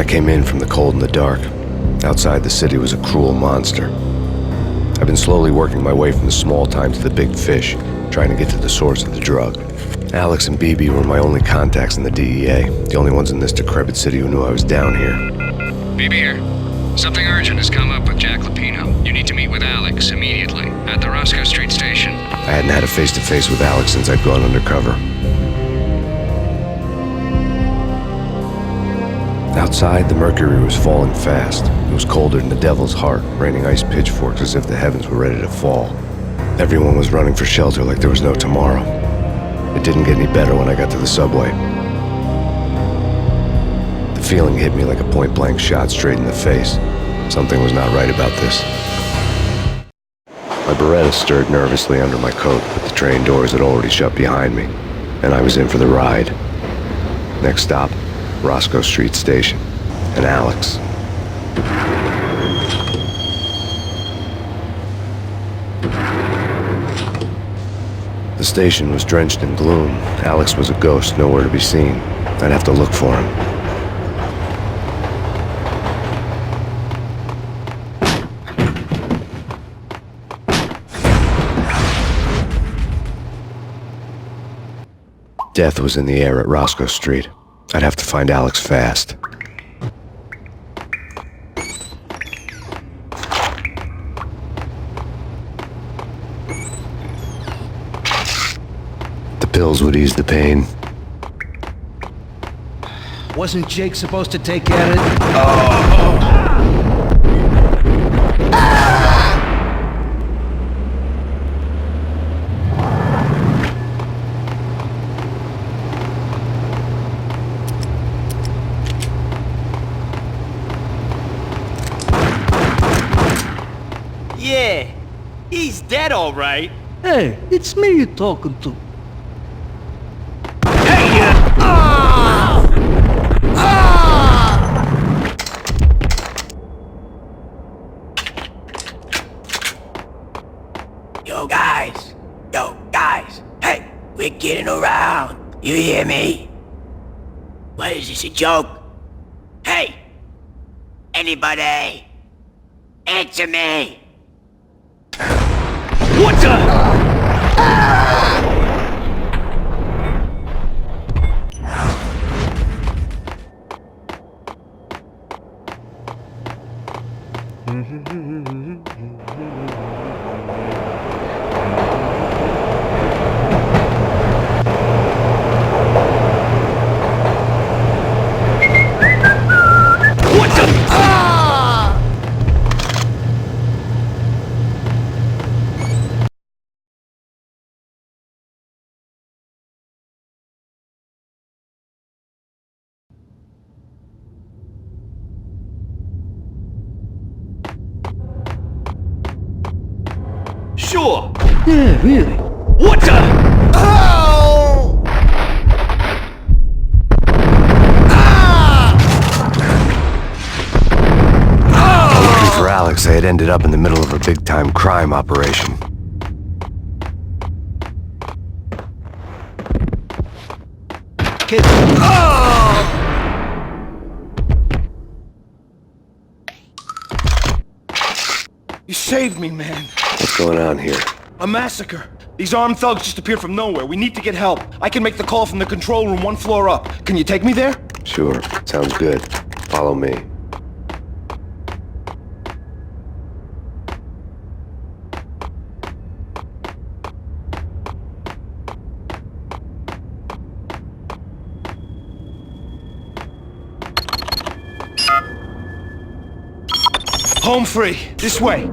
came in from the cold and the dark. Outside, the city was a cruel monster. I've been slowly working my way from the small time to the big fish, trying to get to the source of the drug. Alex and BB were my only contacts in the DEA, the only ones in this decrepit city who knew I was down here. BB here. Something urgent has come up with Jack Lapino. You need to meet with Alex immediately at the Roscoe Street station. I hadn't had a face-to-face with Alex since I'd gone undercover. Outside, the mercury was falling fast. It was colder than the devil's heart, raining ice pitchforks as if the heavens were ready to fall. Everyone was running for shelter like there was no tomorrow. It didn't get any better when I got to the subway. The feeling hit me like a point-blank shot straight in the face. Something was not right about this. My Beretta stirred nervously under my coat, but the train doors had already shut behind me, and I was in for the ride. Next stop, Roscoe Street Station, and Alex. The station was drenched in gloom. Alex was a ghost, nowhere to be seen. I'd have to look for him. Death was in the air at Roscoe Street. I'd have to find Alex fast. The pills would ease the pain. Wasn't Jake supposed to take care of it? Oh! Yeah, he's dead all right. Hey, it's me you're talking to. Hey, Yo guys, hey, we're getting around. You hear me? What is this, a joke? Hey, anybody? Answer me. What the? Sure. Yeah, really. What the? Oh! Looking for Alex, I had ended up in the middle of a big-time crime operation. Kid. You saved me, man. What's going on here? A massacre. These armed thugs just appeared from nowhere. We need to get help. I can make the call from the control room 1 floor up. Can you take me there? Sure, sounds good. Follow me. Home free. This way.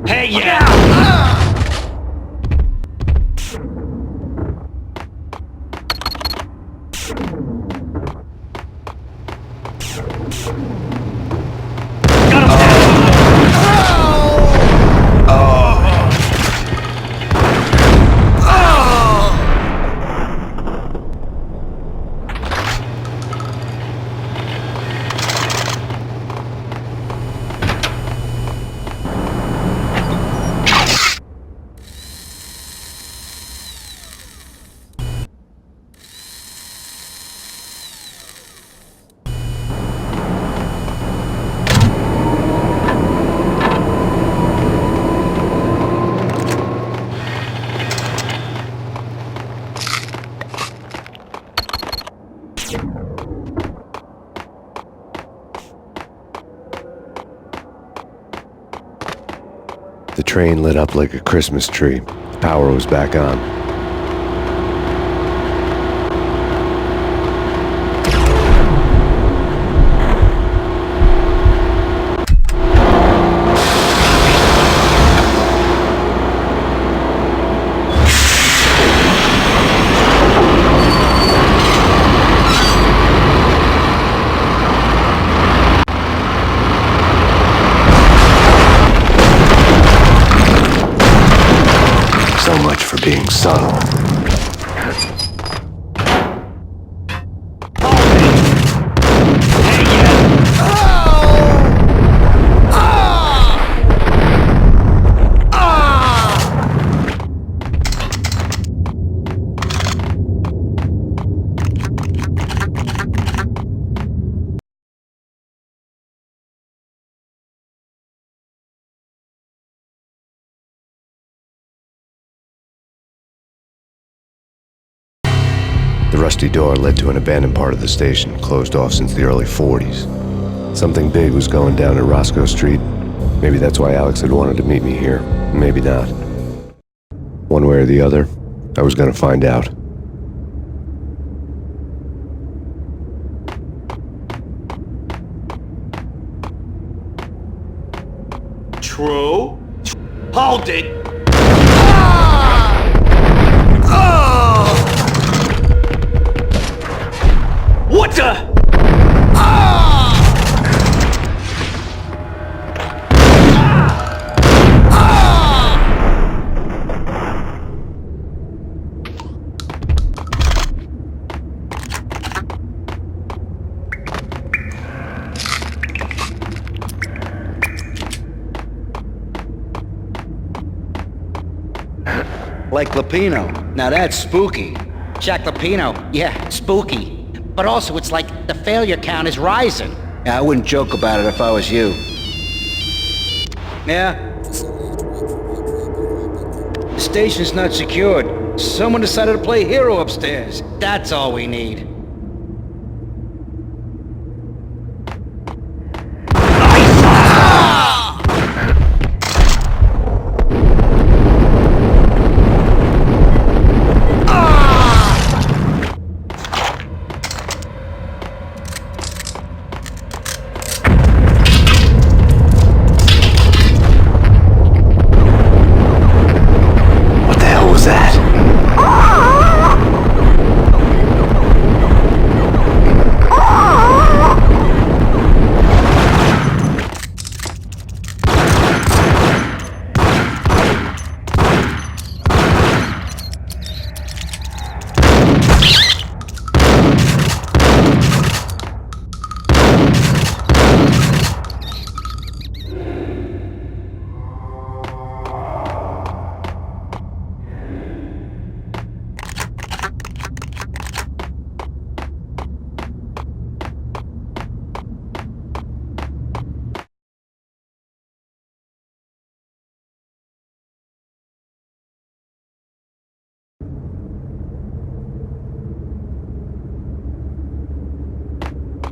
Hey, yeah! train lit up like a Christmas tree. The power was back on. So much for being subtle. The rusty door led to an abandoned part of the station, closed off since the early 40s. Something big was going down at Roscoe Street. Maybe that's why Alex had wanted to meet me here. Maybe not. One way or the other, I was gonna find out. True? Hold it! What the? Like Lapino. Now that's spooky. Jack Lapino, yeah, spooky. But also, it's like the failure count is rising. Yeah, I wouldn't joke about it if I was you. Yeah? The station's not secured. Someone decided to play hero upstairs. That's all we need.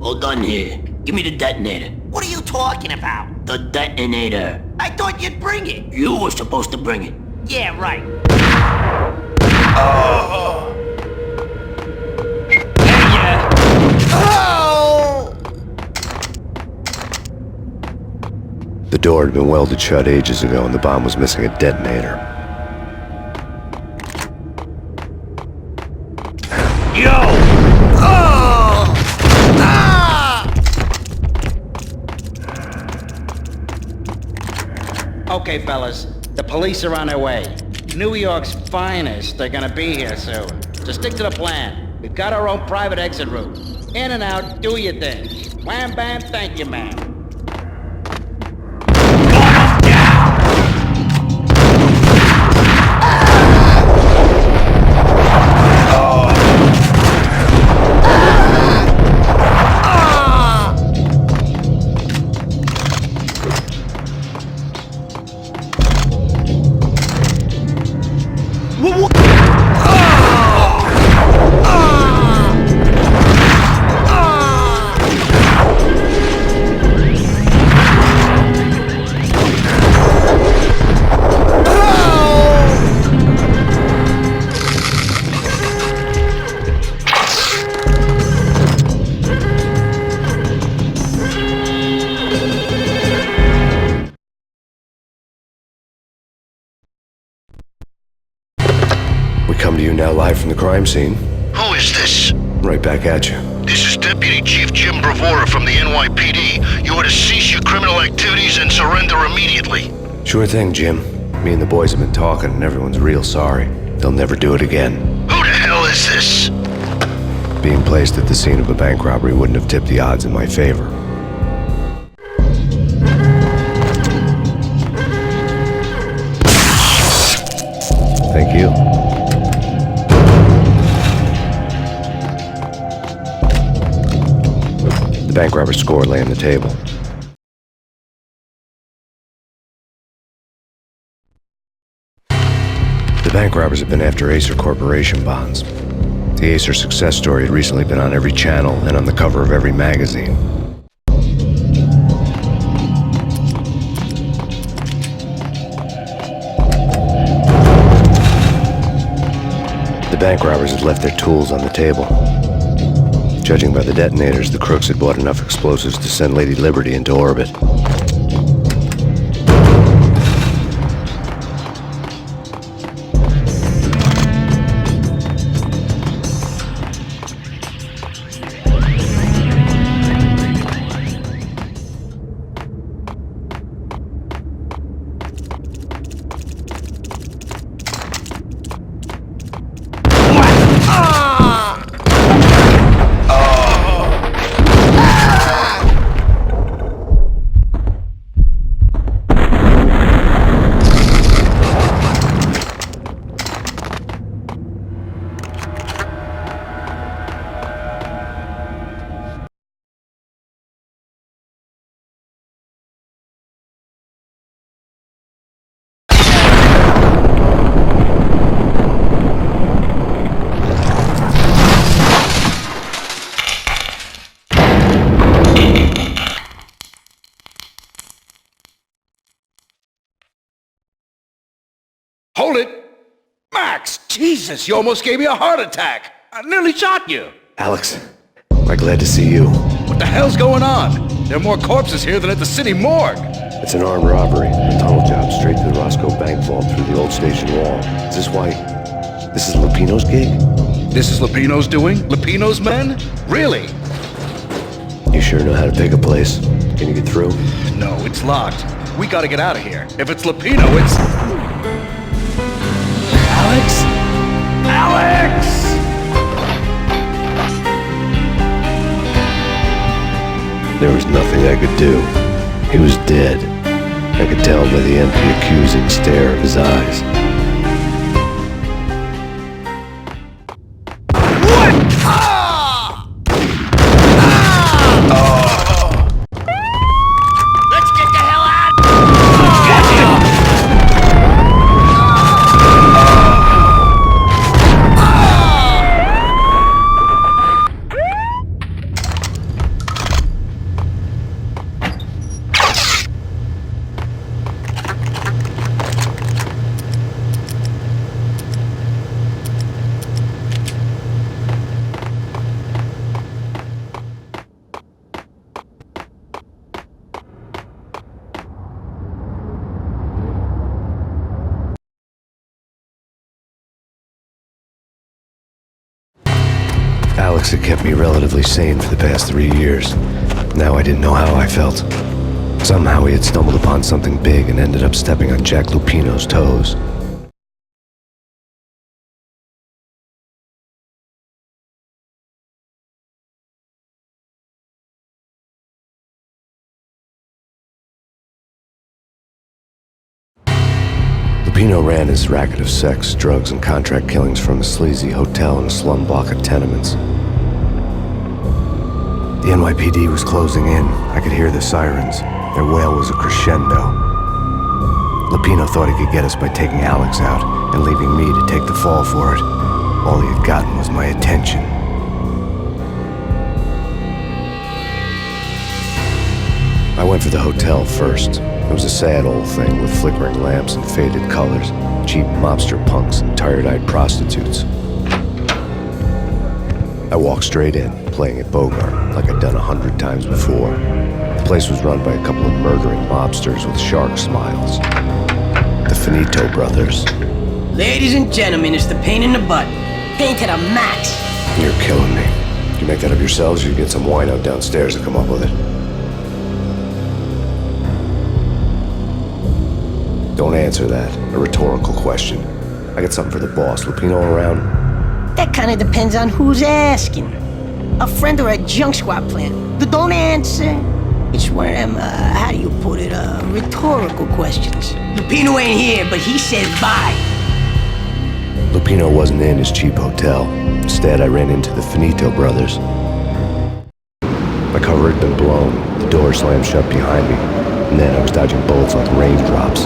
Hold on here. Give me the detonator. What are you talking about? The detonator. I thought you'd bring it. You were supposed to bring it. Yeah, right. The door had been welded shut ages ago and the bomb was missing a detonator. Okay, fellas. The police are on their way. New York's finest are gonna be here soon. So stick to the plan. We've got our own private exit route. In and out, do your thing. Wham bam, thank you, man. We come to you now live from the crime scene. Who is this? Right back at you. This is Deputy Chief Jim Bravura from the NYPD. You are to cease your criminal activities and surrender immediately. Sure thing, Jim. Me and the boys have been talking and everyone's real sorry. They'll never do it again. Who the hell is this? Being placed at the scene of a bank robbery wouldn't have tipped the odds in my favor. Thank you. The bank robber's score lay on the table. The bank robbers have been after Acer Corporation bonds. The Acer success story had recently been on every channel and on the cover of every magazine. The bank robbers had left their tools on the table. Judging by the detonators, the crooks had bought enough explosives to send Lady Liberty into orbit. Hold it! Max! Jesus, you almost gave me a heart attack! I nearly shot you! Alex, am I glad to see you? What the hell's going on? There are more corpses here than at the city morgue! It's an armed robbery, a tunnel job straight to the Roscoe Bank vault through the old station wall. Is this why... this is Lupino's gig? This is Lupino's doing? Lupino's men? Really? You sure know how to pick a place? Can you get through? No, it's locked. We gotta get out of here. If it's Lupino, it's... Alex? Alex! There was nothing I could do. He was dead. I could tell by the empty, accusing stare of his eyes. Alex had kept me relatively sane for the past 3 years. Now I didn't know how I felt. Somehow he had stumbled upon something big and ended up stepping on Jack Lupino's toes. Lupino ran his racket of sex, drugs, and contract killings from a sleazy hotel in a slum block of tenements. The NYPD was closing in. I could hear the sirens. Their wail was a crescendo. Lupino thought he could get us by taking Alex out and leaving me to take the fall for it. All he had gotten was my attention. I went for the hotel first. It was a sad old thing with flickering lamps and faded colors, cheap mobster punks and tired-eyed prostitutes. I walked straight in, playing at Bogart, like I'd done 100 times before. The place was run by a couple of murdering mobsters with shark smiles. The Finito brothers. Ladies and gentlemen, it's the pain in the butt. Pain to the max. You're killing me. You make that up yourselves, or you get some wino downstairs to come up with it? Don't answer that. A rhetorical question. I got something for the boss. Lupino around? That kind of depends on who's asking. A friend or a junk squad plan. Don't answer. It's one of them, how do you put it, rhetorical questions. Lupino ain't here, but he said bye. Lupino wasn't in his cheap hotel. Instead, I ran into the Finito brothers. My cover had been blown. The door slammed shut behind me. And then I was dodging bullets like raindrops.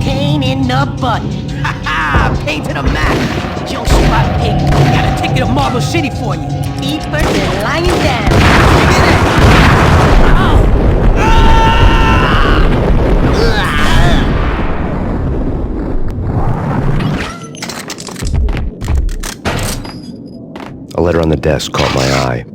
Pain in the butt. Ha ha! Pain to the max. Junk squad pig. Got a ticket to Marble City for you. Deeper than lying down. Get it? Oh! A letter on the desk caught my eye.